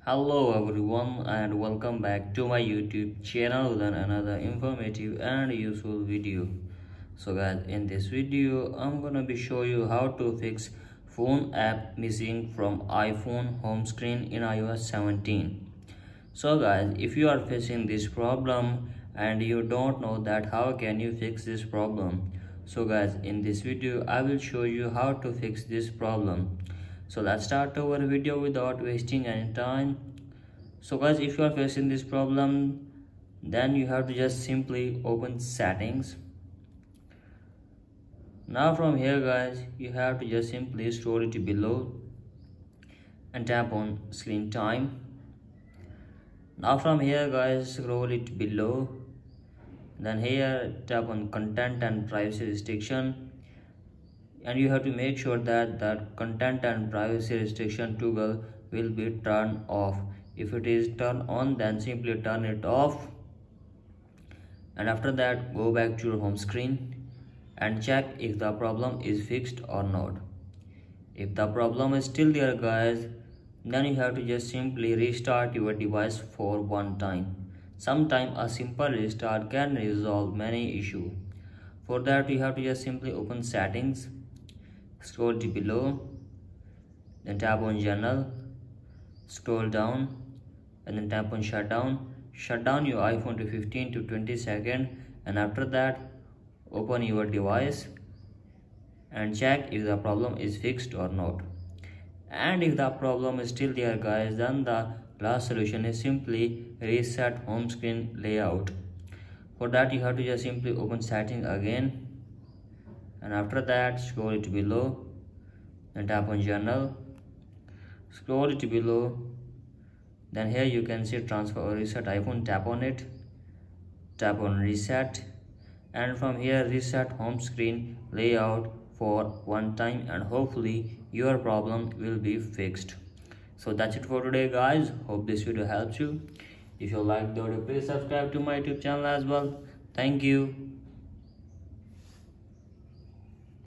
Hello everyone and welcome back to my YouTube channel with another informative and useful video. So guys, in this video I'm gonna be show you how to fix phone app missing from iPhone home screen in iOS 17. So guys, if you are facing this problem and you don't know that how can you fix this problem, so guys, in this video I will show you how to fix this problem. So let's start our video without wasting any time. So guys, if you are facing this problem, then you have to just simply open settings. Now from here guys, you have to just simply scroll it below and tap on screen time. Now from here guys, scroll it below, then here tap on content and privacy restriction, and you have to make sure that content and privacy restriction toggle will be turned off. If it is turned on, then simply turn it off, and after that go back to your home screen and check if the problem is fixed or not. If the problem is still there guys, then you have to just simply restart your device for one time. Sometimes a simple restart can resolve many issues. For that you have to just simply open settings, scroll to below, then tap on general, scroll down, and then tap on shutdown. Shut down your iPhone to 15 to 20 seconds, and after that open your device and check if the problem is fixed or not. And if the problem is still there guys, then the last solution is simply reset home screen layout. For that you have to just simply open settings again, and after that scroll it below, then tap on general, scroll it below, then here you can see transfer or reset iPhone. Tap on it, tap on reset, and from here reset home screen layout for one time, and hopefully your problem will be fixed. So that's it for today guys. Hope this video helps you. If you like the video, please subscribe to my YouTube channel as well. Thank you.